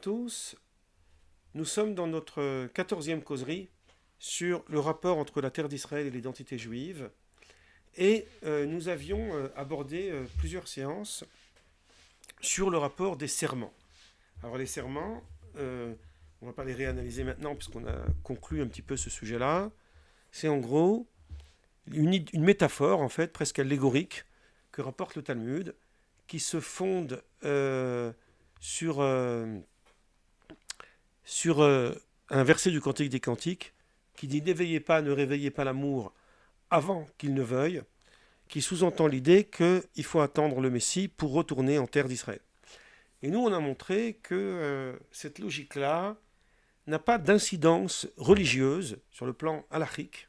tous, nous sommes dans notre 14e causerie sur le rapport entre la terre d'Israël et l'identité juive. Et nous avions abordé plusieurs séances sur le rapport des serments. Alors les serments, on ne va pas les réanalyser maintenant puisqu'on a conclu un petit peu ce sujet-là. C'est en gros une métaphore, en fait, presque allégorique, que rapporte le Talmud, qui se fonde sur un verset du Cantique des Cantiques qui dit « N'éveillez pas, ne réveillez pas l'amour avant qu'il ne veuille », qui sous-entend l'idée qu'il faut attendre le Messie pour retourner en terre d'Israël. Et nous, on a montré que cette logique-là n'a pas d'incidence religieuse sur le plan halachique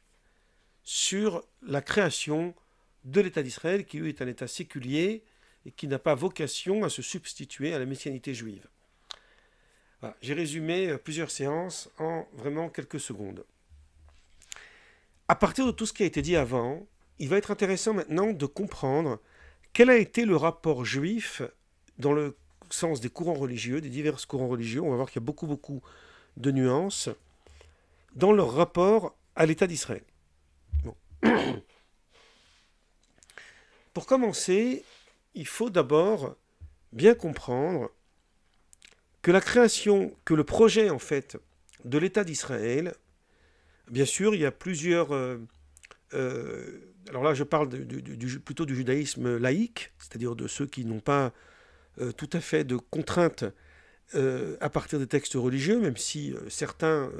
sur la création de l'État d'Israël, qui lui est un État séculier et qui n'a pas vocation à se substituer à la messianité juive. Voilà, j'ai résumé plusieurs séances en vraiment quelques secondes. À partir de tout ce qui a été dit avant, il va être intéressant maintenant de comprendre quel a été le rapport juif dans le sens des courants religieux, des divers courants religieux. On va voir qu'il y a beaucoup de nuances dans leur rapport à l'État d'Israël. Bon. Pour commencer, il faut d'abord bien comprendre que la création, que le projet en fait de l'État d'Israël, bien sûr, il y a plusieurs... alors là, je parle plutôt du judaïsme laïque, c'est-à-dire de ceux qui n'ont pas tout à fait de contraintes à partir des textes religieux, même si certains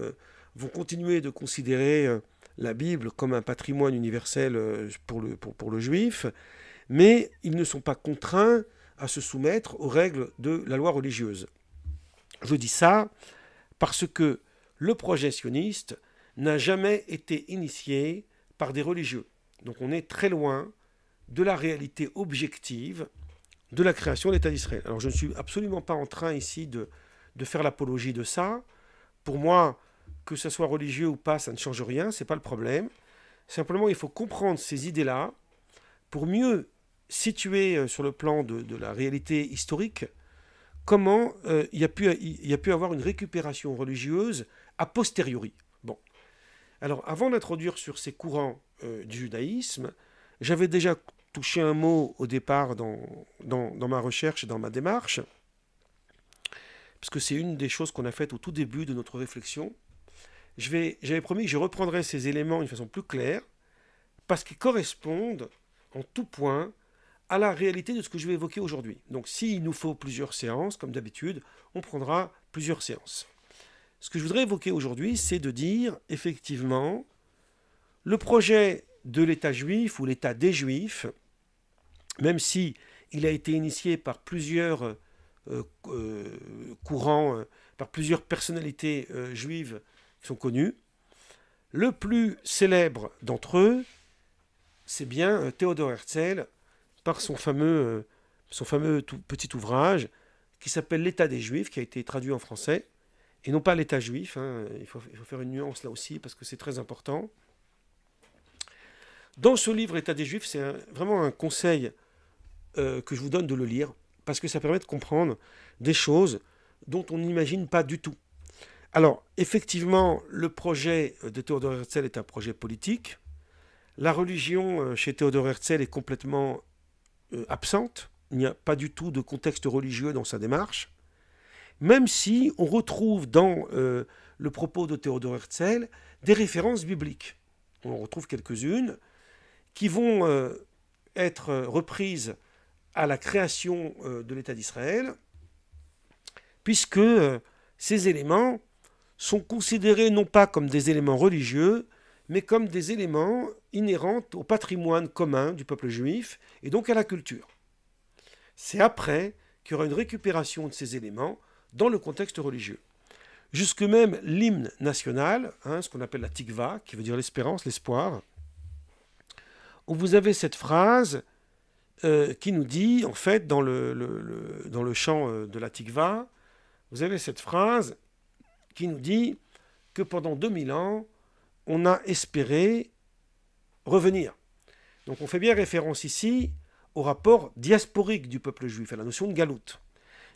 vont continuer de considérer la Bible comme un patrimoine universel pour le juif, mais ils ne sont pas contraints à se soumettre aux règles de la loi religieuse. Je dis ça parce que le projet sioniste n'a jamais été initié par des religieux. Donc on est très loin de la réalité objective de la création de l'État d'Israël. Alors je ne suis absolument pas en train ici de faire l'apologie de ça. Pour moi, que ce soit religieux ou pas, ça ne change rien, ce n'est pas le problème. Simplement, il faut comprendre ces idées-là pour mieux situer sur le plan de la réalité historique comment il y a pu avoir une récupération religieuse a posteriori. Bon. Alors, avant d'introduire sur ces courants du judaïsme, j'avais déjà touché un mot au départ dans ma recherche et dans ma démarche, parce que c'est une des choses qu'on a faites au tout début de notre réflexion. J'avais promis que je reprendrais ces éléments d'une façon plus claire, parce qu'ils correspondent en tout point à la réalité de ce que je vais évoquer aujourd'hui. Donc s'il nous faut plusieurs séances, comme d'habitude, on prendra plusieurs séances. Ce que je voudrais évoquer aujourd'hui, c'est de dire, effectivement, le projet de l'État juif ou l'État des Juifs, même si il a été initié par plusieurs courants, par plusieurs personnalités juives qui sont connues, le plus célèbre d'entre eux, c'est bien Théodore Herzl, par son fameux petit ouvrage qui s'appelle L'État des Juifs, qui a été traduit en français, et non pas l'État juif, hein, il faut faire une nuance là aussi, parce que c'est très important. Dans ce livre, L'État des Juifs, c'est vraiment un conseil que je vous donne de le lire, parce que ça permet de comprendre des choses dont on n'imagine pas du tout. Alors, effectivement, le projet de Théodore Herzl est un projet politique. La religion chez Théodore Herzl est complètement absente. Il n'y a pas du tout de contexte religieux dans sa démarche. Même si on retrouve dans le propos de Théodore Herzl des références bibliques. On en retrouve quelques-unes qui vont être reprises à la création de l'État d'Israël, puisque ces éléments sont considérés non pas comme des éléments religieux, mais comme des éléments inhérents au patrimoine commun du peuple juif et donc à la culture. C'est après qu'il y aura une récupération de ces éléments dans le contexte religieux. Jusque même l'hymne national, hein, ce qu'on appelle la tikva, qui veut dire l'espérance, l'espoir, où vous avez cette phrase qui nous dit, en fait, dans le chant de la tikva, vous avez cette phrase qui nous dit que pendant 2000 ans, on a espéré revenir. Donc on fait bien référence ici au rapport diasporique du peuple juif, à la notion de galoute.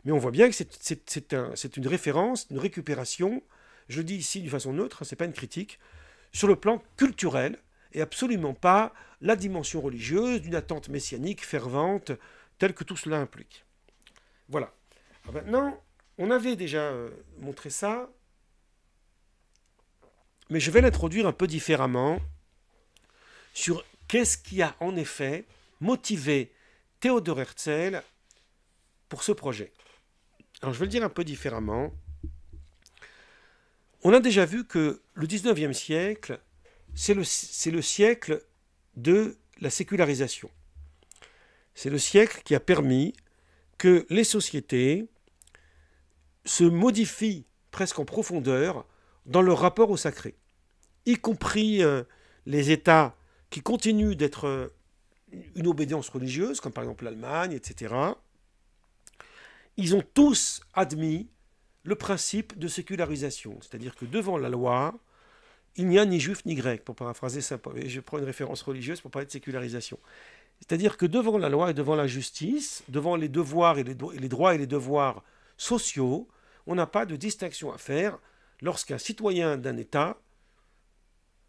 Mais on voit bien que c'est une référence, une récupération, je le dis ici d'une façon neutre, ce n'est pas une critique, sur le plan culturel, et absolument pas la dimension religieuse d'une attente messianique fervente, telle que tout cela implique. Voilà. Alors maintenant, on avait déjà montré ça, mais je vais l'introduire un peu différemment sur qu'est-ce qui a en effet motivé Théodore Herzl pour ce projet. Alors je vais le dire un peu différemment. On a déjà vu que le 19e siècle, c'est le siècle de la sécularisation. C'est le siècle qui a permis que les sociétés se modifient presque en profondeur dans leur rapport au sacré, y compris les États qui continuent d'être une obédience religieuse, comme par exemple l'Allemagne, etc. Ils ont tous admis le principe de sécularisation, c'est-à-dire que devant la loi, il n'y a ni juif ni grec, pour paraphraser ça, je prends une référence religieuse pour parler de sécularisation. C'est-à-dire que devant la loi et devant la justice, devant les devoirs et les droits et les devoirs sociaux, on n'a pas de distinction à faire lorsqu'un citoyen d'un État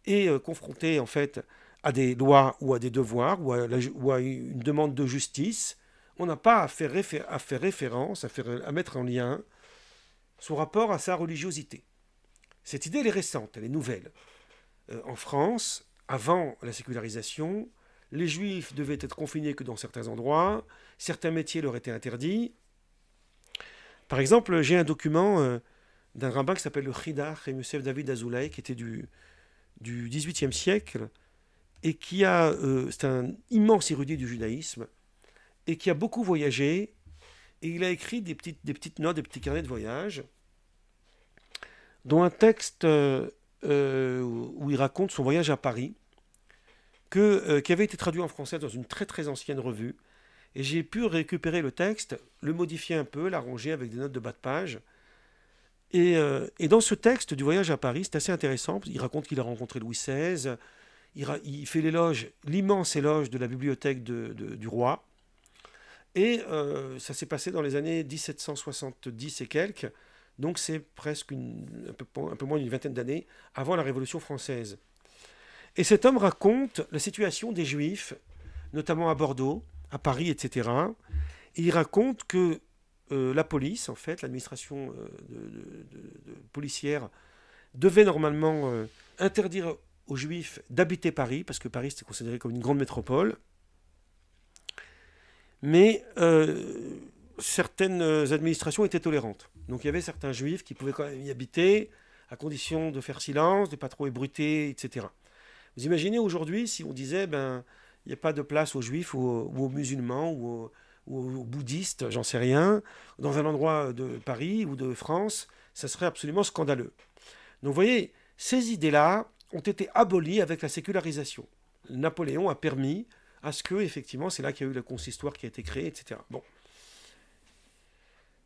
est confronté en fait à des lois ou à des devoirs ou à une demande de justice. On n'a pas à faire référence, à mettre en lien son rapport à sa religiosité. Cette idée, elle est récente, elle est nouvelle. En France, avant la sécularisation, les Juifs devaient être confinés que dans certains endroits, certains métiers leur étaient interdits. Par exemple, j'ai un document d'un rabbin qui s'appelle le Chidach et Yosef David Azoulay, qui était du XVIIIe siècle, et c'est un immense érudit du judaïsme, et qui a beaucoup voyagé, et il a écrit des petites notes, des petits carnets de voyage, dont un texte où il raconte son voyage à Paris, qui avait été traduit en français dans une très très ancienne revue, et j'ai pu récupérer le texte, le modifier un peu, l'arranger avec des notes de bas de page. Et dans ce texte du voyage à Paris, c'est assez intéressant, il raconte qu'il a rencontré Louis XVI, il fait l'immense éloge de la bibliothèque du roi, et ça s'est passé dans les années 1770 et quelques, donc c'est presque un peu moins d'une vingtaine d'années avant la Révolution française. Et cet homme raconte la situation des Juifs, notamment à Bordeaux, à Paris, etc. Et il raconte que la police, en fait, l'administration policière, devait normalement interdire aux Juifs d'habiter Paris, parce que Paris était considéré comme une grande métropole. Mais certaines administrations étaient tolérantes. Donc il y avait certains Juifs qui pouvaient quand même y habiter, à condition de faire silence, de ne pas trop ébruiter, etc. Vous imaginez aujourd'hui si on disait, il n'y a pas de place aux Juifs ou aux musulmans ou aux bouddhistes, j'en sais rien, dans un endroit de Paris ou de France, ça serait absolument scandaleux. Donc vous voyez, ces idées-là ont été abolies avec la sécularisation. Napoléon a permis à ce que, effectivement, c'est là qu'il y a eu le consistoire qui a été créé, etc. Bon.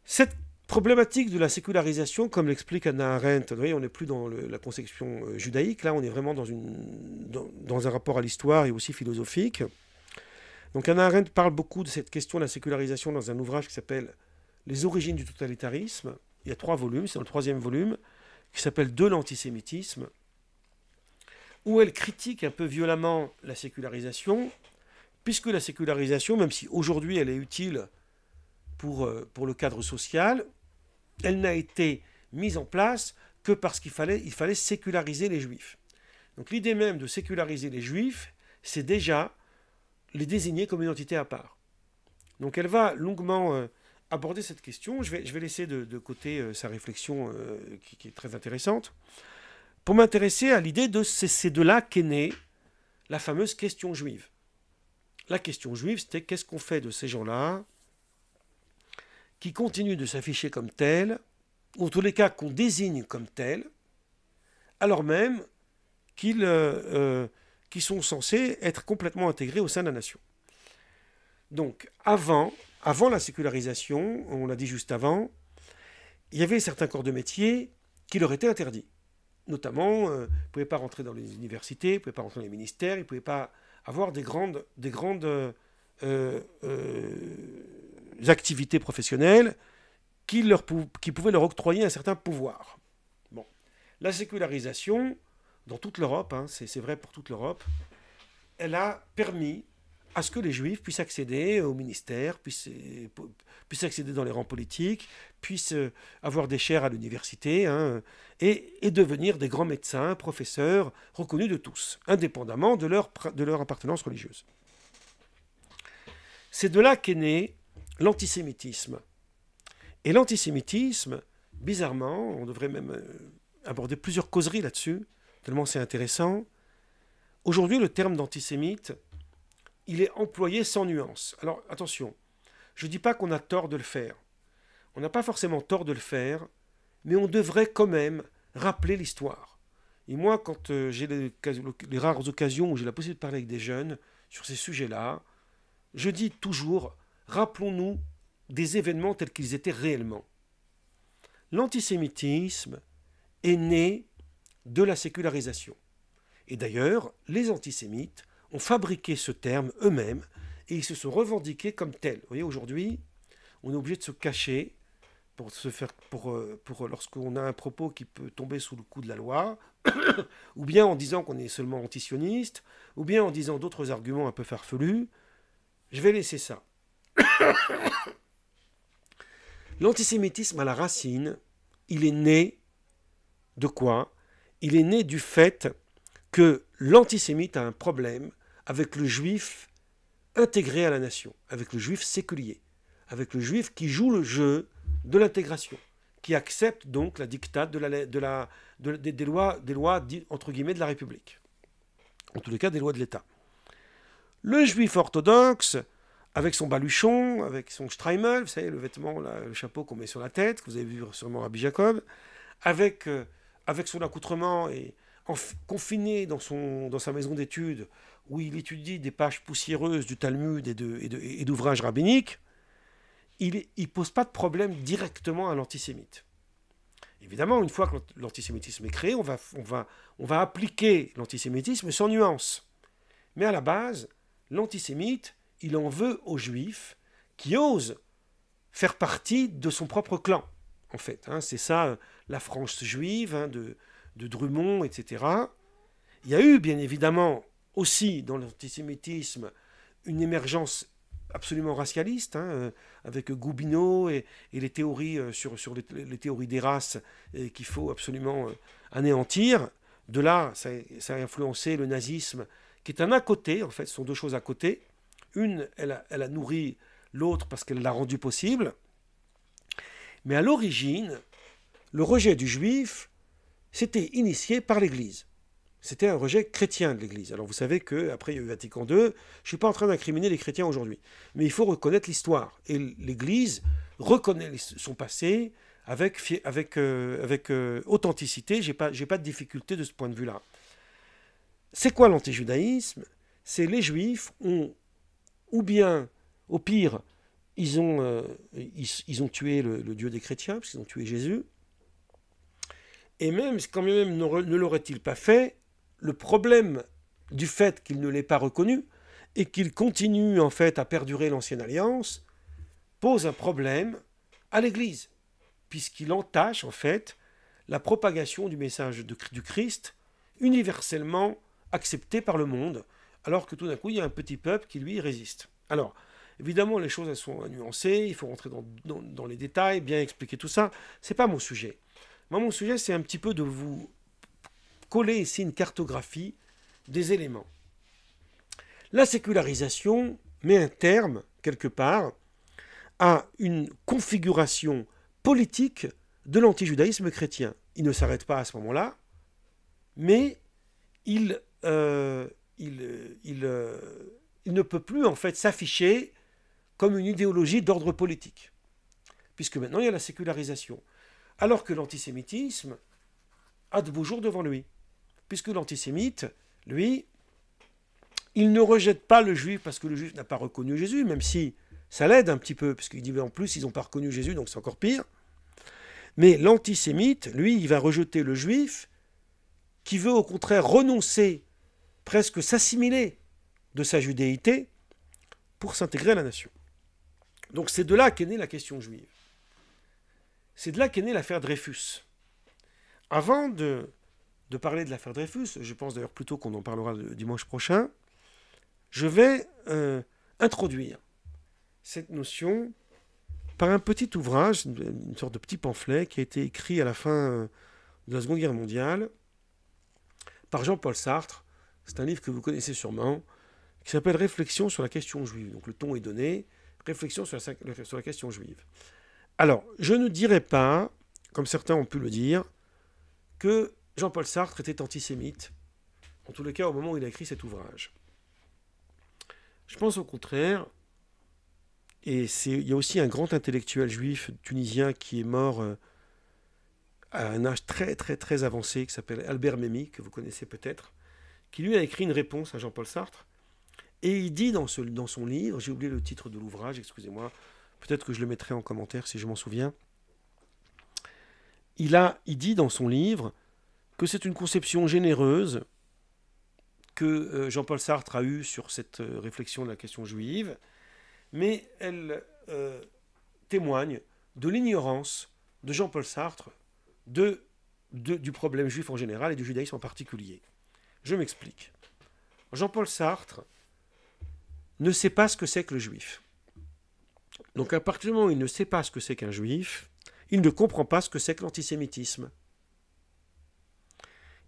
Cette problématique de la sécularisation, comme l'explique Hannah Arendt, vous voyez, on n'est plus dans la conception judaïque, là on est vraiment dans un rapport à l'histoire et aussi philosophique. Donc Hannah Arendt parle beaucoup de cette question de la sécularisation dans un ouvrage qui s'appelle « Les origines du totalitarisme ». Il y a 3 volumes, c'est dans le 3e volume, qui s'appelle « De l'antisémitisme », où elle critique un peu violemment la sécularisation, puisque la sécularisation, même si aujourd'hui elle est utile pour le cadre social, elle n'a été mise en place que parce qu'il fallait séculariser les Juifs. Donc l'idée même de séculariser les Juifs, c'est déjà les désigner comme une entité à part. Donc elle va longuement aborder cette question. Je vais laisser de côté sa réflexion qui est très intéressante, pour m'intéresser à l'idée de c'est de là qu'est née la fameuse question juive. La question juive, c'était qu'est-ce qu'on fait de ces gens-là qui continuent de s'afficher comme tels, ou en tous les cas qu'on désigne comme tels, alors même qu'ils sont censés être complètement intégrés au sein de la nation. Donc, avant la sécularisation, on l'a dit juste avant, il y avait certains corps de métier qui leur étaient interdits. Notamment, ils ne pouvaient pas rentrer dans les universités, ils ne pouvaient pas rentrer dans les ministères, ils ne pouvaient pas avoir des grandes activités professionnelles qui pouvaient leur octroyer un certain pouvoir. Bon. La sécularisation, dans toute l'Europe, hein, c'est vrai pour toute l'Europe, elle a permis à ce que les Juifs puissent accéder au ministère, puissent accéder dans les rangs politiques, puissent avoir des chaires à l'université, hein, et devenir des grands médecins, professeurs, reconnus de tous, indépendamment de leur appartenance religieuse. C'est de là qu'est né l'antisémitisme. Et l'antisémitisme, bizarrement, on devrait même aborder plusieurs causeries là-dessus, tellement c'est intéressant. Aujourd'hui, le terme d'antisémite, il est employé sans nuance. Alors attention, je ne dis pas qu'on a tort de le faire. On n'a pas forcément tort de le faire, mais on devrait quand même rappeler l'histoire. Et moi, quand j'ai les rares occasions où j'ai la possibilité de parler avec des jeunes sur ces sujets-là, je dis toujours, rappelons-nous des événements tels qu'ils étaient réellement. L'antisémitisme est né de la sécularisation. Et d'ailleurs, les antisémites ont fabriqué ce terme eux-mêmes et ils se sont revendiqués comme tels. Vous voyez, aujourd'hui, on est obligé de se cacher pour lorsqu'on a un propos qui peut tomber sous le coup de la loi, ou bien en disant qu'on est seulement antisioniste, ou bien en disant d'autres arguments un peu farfelus. Je vais laisser ça. L'antisémitisme à la racine, il est né de quoi? Il est né du fait que l'antisémite a un problème avec le juif intégré à la nation, avec le juif séculier, avec le juif qui joue le jeu de l'intégration, qui accepte donc la dictate des lois entre guillemets de la République, en tous les cas des lois de l'État. Le juif orthodoxe, avec son baluchon, avec son streimel, vous savez, le vêtement, là, le chapeau qu'on met sur la tête, que vous avez vu sûrement Rabbi Jacob, avec son accoutrement et confiné dans sa maison d'études, où il étudie des pages poussiéreuses du Talmud et d'ouvrages rabbiniques, il ne pose pas de problème directement à l'antisémite. Évidemment, une fois que l'antisémitisme est créé, on va appliquer l'antisémitisme sans nuance. Mais à la base, l'antisémite, il en veut aux juifs qui osent faire partie de son propre clan, en fait. Hein, c'est ça, la France juive, hein, de Drummond, etc. Il y a eu, bien évidemment, aussi dans l'antisémitisme, une émergence absolument racialiste, hein, avec Gobineau et les théories sur les théories des races qu'il faut absolument anéantir. De là, ça a influencé le nazisme, qui est un à côté, en fait, ce sont deux choses à côté. Une, elle a nourri l'autre parce qu'elle l'a rendu possible. Mais à l'origine, le rejet du juif, c'était initié par l'Église. C'était un rejet chrétien de l'Église. Alors vous savez qu'après il y a eu Vatican II, je ne suis pas en train d'incriminer les chrétiens aujourd'hui. Mais il faut reconnaître l'histoire. Et l'Église reconnaît son passé avec authenticité. Je n'ai pas de difficulté de ce point de vue-là. C'est quoi l'antijudaïsme? C'est les Juifs ont, ou bien, au pire, ils ont tué le Dieu des chrétiens, parce qu'ils ont tué Jésus. Et même, quand même ne l'auraient-ils pas fait, le problème du fait qu'il ne l'ait pas reconnu et qu'il continue en fait à perdurer l'ancienne alliance pose un problème à l'Église, puisqu'il entache en fait la propagation du message du Christ universellement accepté par le monde, alors que tout d'un coup il y a un petit peuple qui lui résiste. Alors, évidemment les choses elles sont nuancées, il faut rentrer dans les détails, bien expliquer tout ça, c'est pas mon sujet. Moi, mon sujet, c'est un petit peu de vous coller ici une cartographie des éléments. La sécularisation met un terme, quelque part, à une configuration politique de l'antijudaïsme chrétien. Il ne s'arrête pas à ce moment-là, mais il ne peut plus, en fait, s'afficher comme une idéologie d'ordre politique, puisque maintenant, il y a la sécularisation. Alors que l'antisémitisme a de beaux jours devant lui. Puisque l'antisémite, lui, il ne rejette pas le juif parce que le juif n'a pas reconnu Jésus, même si ça l'aide un petit peu, puisqu'il dit en plus, ils n'ont pas reconnu Jésus, donc c'est encore pire. Mais l'antisémite, lui, il va rejeter le juif qui veut au contraire renoncer, presque s'assimiler de sa judéité pour s'intégrer à la nation. Donc c'est de là qu'est née la question juive. c'est de là qu'est née l'affaire Dreyfus. Avant de parler de l'affaire Dreyfus, je pense d'ailleurs plutôt qu'on en parlera le dimanche prochain, je vais introduire cette notion par un petit ouvrage, une sorte de petit pamphlet qui a été écrit à la fin de la Seconde Guerre mondiale par Jean-Paul Sartre. C'est un livre que vous connaissez sûrement, qui s'appelle Réflexions sur la question juive. Donc le ton est donné, Réflexions sur la question juive. Alors, je ne dirais pas, comme certains ont pu le dire, que Jean-Paul Sartre était antisémite, en tous les cas au moment où il a écrit cet ouvrage. Je pense au contraire, et il y a aussi un grand intellectuel juif tunisien qui est mort à un âge très très très avancé, qui s'appelle Albert Memmi, que vous connaissez peut-être, qui lui a écrit une réponse à Jean-Paul Sartre, et il dit dans son livre, j'ai oublié le titre de l'ouvrage, excusez-moi, peut-être que je le mettrai en commentaire si je m'en souviens, il dit dans son livre que c'est une conception généreuse que Jean-Paul Sartre a eue sur cette réflexion de la question juive, mais elle témoigne de l'ignorance de Jean-Paul Sartre du problème juif en général et du judaïsme en particulier. Je m'explique. Jean-Paul Sartre ne sait pas ce que c'est que le juif. Donc à partir du moment où il ne sait pas ce que c'est qu'un juif, il ne comprend pas ce que c'est que l'antisémitisme.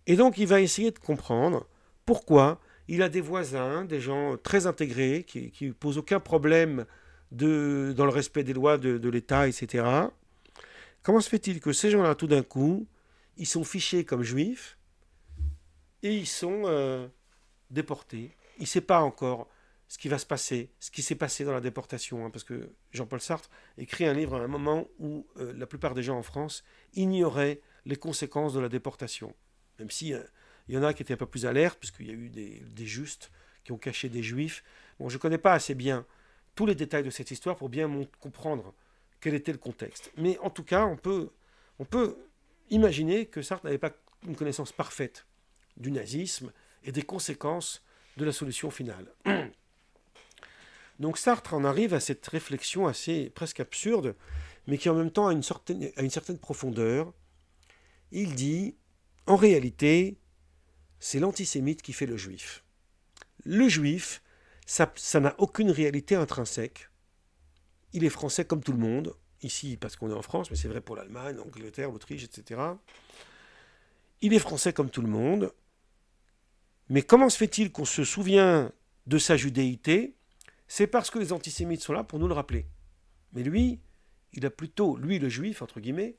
Et donc il va essayer de comprendre pourquoi il a des voisins, des gens très intégrés, qui ne posent aucun problème dans le respect des lois de l'État, etc. Comment se fait-il que ces gens-là, tout d'un coup, ils sont fichés comme juifs et ils sont déportés? Il ne sait pas encore ce qui va se passer, ce qui s'est passé dans la déportation, parce que Jean-Paul Sartre écrit un livre à un moment où la plupart des gens en France ignoraient les conséquences de la déportation. Même si il y en a qui étaient un peu plus alertes, puisqu'il y a eu des justes qui ont caché des juifs. Bon, je ne connais pas assez bien tous les détails de cette histoire pour bien comprendre quel était le contexte. Mais en tout cas, on peut imaginer que Sartre n'avait pas une connaissance parfaite du nazisme et des conséquences de la solution finale. Donc Sartre en arrive à cette réflexion assez presque absurde, mais qui en même temps a une certaine profondeur. Il dit, en réalité, c'est l'antisémite qui fait le juif. Le juif, ça n'a aucune réalité intrinsèque. Il est français comme tout le monde, ici parce qu'on est en France, mais c'est vrai pour l'Allemagne, l'Angleterre, l'Autriche, etc. Il est français comme tout le monde, mais comment se fait-il qu'on se souvient de sa judéité? C'est parce que les antisémites sont là pour nous le rappeler. Mais lui, il a plutôt, lui le juif, entre guillemets,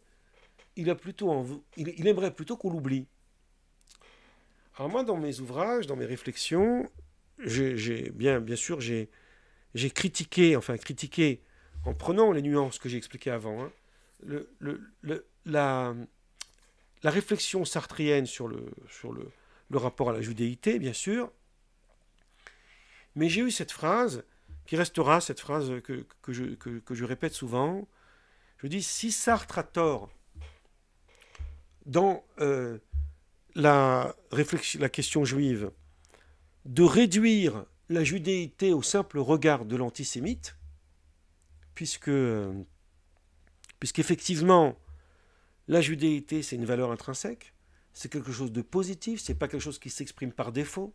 il aimerait plutôt qu'on l'oublie. Alors moi, dans mes ouvrages, dans mes réflexions, bien sûr, j'ai critiqué, en prenant les nuances que j'ai expliquées avant, hein, la réflexion sartrienne sur le rapport à la judéité, bien sûr. Mais j'ai eu cette phrase, qui restera cette phrase que je répète souvent. Je dis, si Sartre a tort dans la question juive, de réduire la judéité au simple regard de l'antisémite, puisqu'effectivement, la judéité, c'est une valeur intrinsèque, c'est quelque chose de positif, c'est pas quelque chose qui s'exprime par défaut.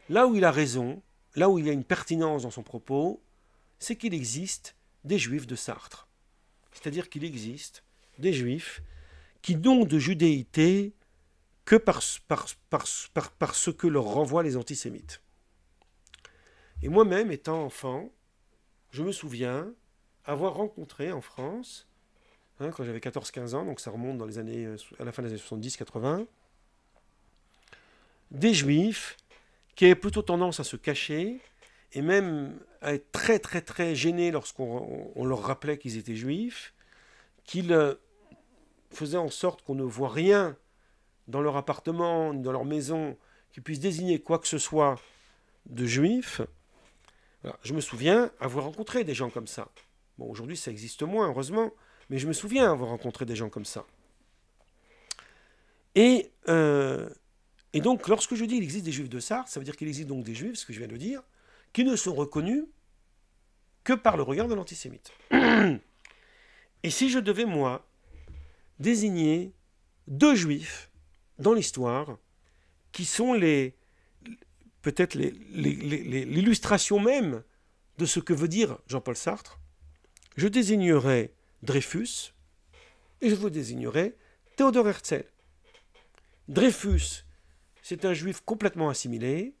Là où il a raison, là où il y a une pertinence dans son propos, c'est qu'il existe des juifs de Sartre. C'est-à-dire qu'il existe des juifs qui n'ont de judéité que par ce que leur renvoient les antisémites. Et moi-même, étant enfant, je me souviens avoir rencontré en France, quand j'avais 14-15 ans, donc ça remonte à la fin des années 70-80, des juifs qui avaient plutôt tendance à se cacher et même à être très très très gênés lorsqu'on leur rappelait qu'ils étaient juifs, qu'ils faisaient en sorte qu'on ne voit rien dans leur appartement, ni dans leur maison, qui puisse désigner quoi que ce soit de juif. Voilà. Je me souviens avoir rencontré des gens comme ça. Bon, aujourd'hui, ça existe moins, heureusement, mais je me souviens avoir rencontré des gens comme ça. Et donc, lorsque je dis qu'il existe des juifs de Sartre, ça veut dire qu'il existe donc des juifs, ce que je viens de dire, qui ne sont reconnus que par le regard de l'antisémite. Et si je devais, moi, désigner deux juifs dans l'histoire qui sont peut-être l'illustration même de ce que veut dire Jean-Paul Sartre, je désignerais Dreyfus et je vous désignerais Théodore Herzl. Dreyfus, c'est un juif complètement assimilé,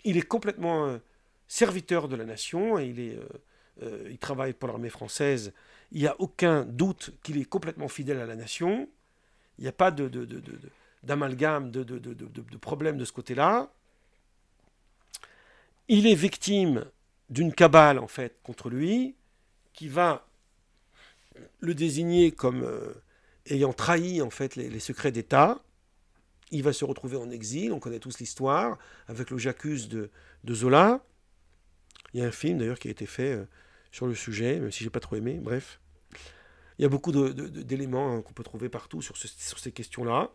il est complètement serviteur de la nation, et il travaille pour l'armée française, il n'y a aucun doute qu'il est complètement fidèle à la nation, il n'y a pas d'amalgame, de problème de ce côté-là. Il est victime d'une cabale, en fait, contre lui, qui va le désigner comme ayant trahi, en fait, les secrets d'État. Il va se retrouver en exil, on connaît tous l'histoire, avec le J'accuse de Zola. Il y a un film, d'ailleurs, qui a été fait sur le sujet, même si je n'ai pas trop aimé, bref. Il y a beaucoup d'éléments qu'on peut trouver partout sur ces questions-là.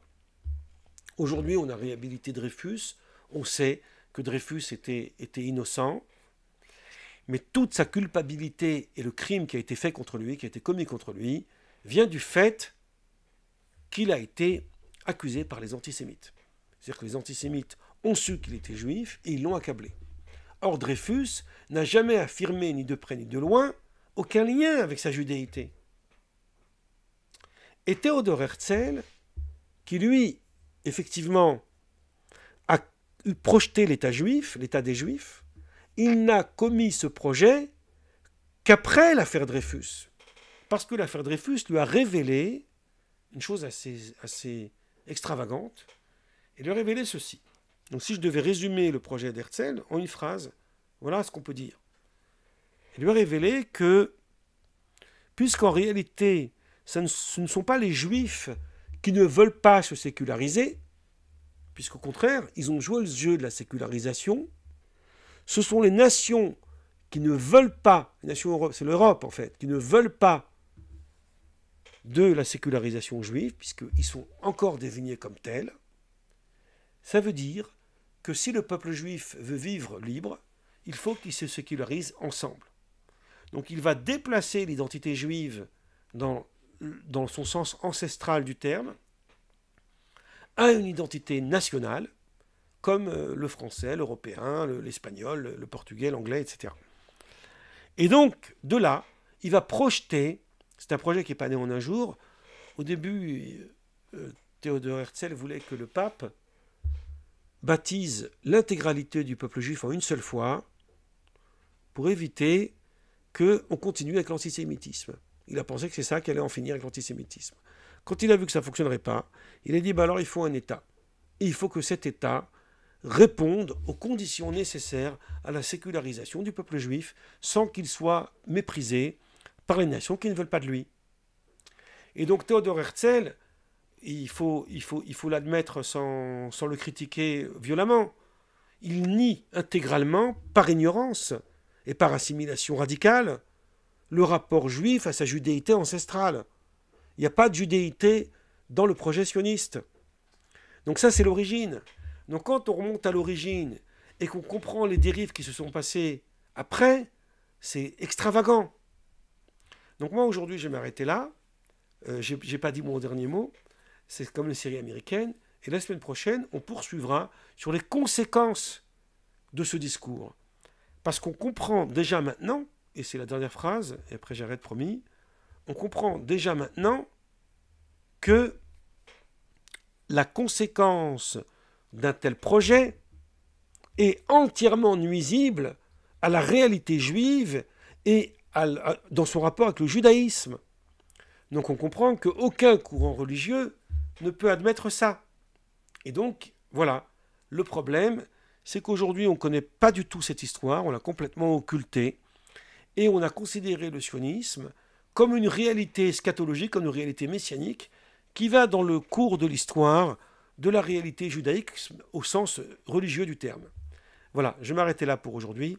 Aujourd'hui, on a réhabilité Dreyfus. On sait que Dreyfus était innocent. Mais toute sa culpabilité et le crime qui a été fait contre lui, qui a été commis contre lui, vient du fait qu'il a été accusé par les antisémites. C'est-à-dire que les antisémites ont su qu'il était juif et ils l'ont accablé. Or, Dreyfus n'a jamais affirmé, ni de près ni de loin, aucun lien avec sa judéité. Et Théodore Herzl, qui lui, effectivement, a projeté l'État juif, l'État des Juifs, il n'a commis ce projet qu'après l'affaire Dreyfus. Parce que l'affaire Dreyfus lui a révélé une chose assez extravagante, et lui a révélé ceci. Donc si je devais résumer le projet d'Herzl en une phrase, voilà ce qu'on peut dire. Il lui a révélé que, puisqu'en réalité, ce ne sont pas les Juifs qui ne veulent pas se séculariser, puisqu'au contraire, ils ont joué le jeu de la sécularisation, ce sont les nations qui ne veulent pas, c'est l'Europe en fait, qui ne veulent pas de la sécularisation juive, puisqu'ils sont encore désignés comme tels. Ça veut dire que si le peuple juif veut vivre libre, il faut qu'il se sécularise ensemble. Donc il va déplacer l'identité juive dans son sens ancestral du terme à une identité nationale, comme le français, l'européen, l'espagnol, le portugais, l'anglais, etc. Et donc, de là, il va projeter, c'est un projet qui n'est pas né en un jour, au début, Théodore Herzl voulait que le pape baptise l'intégralité du peuple juif en une seule fois, pour éviter qu'on continue avec l'antisémitisme. Il a pensé que c'est ça qui allait en finir avec l'antisémitisme. Quand il a vu que ça ne fonctionnerait pas, il a dit, alors il faut un État. Et il faut que cet État réponde aux conditions nécessaires à la sécularisation du peuple juif sans qu'il soit méprisé par les nations qui ne veulent pas de lui. Et donc Théodore Herzl, il faut l'admettre sans le critiquer violemment, il nie intégralement, par ignorance et par assimilation radicale, le rapport juif à sa judéité ancestrale. Il n'y a pas de judéité dans le projet sioniste. Donc ça, c'est l'origine. Donc quand on remonte à l'origine et qu'on comprend les dérives qui se sont passées après, c'est extravagant. Donc moi, aujourd'hui, je vais m'arrêter là. Je n'ai pas dit mon dernier mot. C'est comme les séries américaines. Et la semaine prochaine, on poursuivra sur les conséquences de ce discours. Parce qu'on comprend déjà maintenant, et c'est la dernière phrase, et après j'arrête, promis, on comprend déjà maintenant que la conséquence d'un tel projet est entièrement nuisible à la réalité juive et dans son rapport avec le judaïsme. Donc on comprend qu'aucun courant religieux ne peut admettre ça. Et donc, voilà, le problème, c'est qu'aujourd'hui on ne connaît pas du tout cette histoire, on l'a complètement occultée, et on a considéré le sionisme comme une réalité eschatologique, comme une réalité messianique, qui va dans le cours de l'histoire de la réalité judaïque au sens religieux du terme. Voilà, je vais m'arrêter là pour aujourd'hui.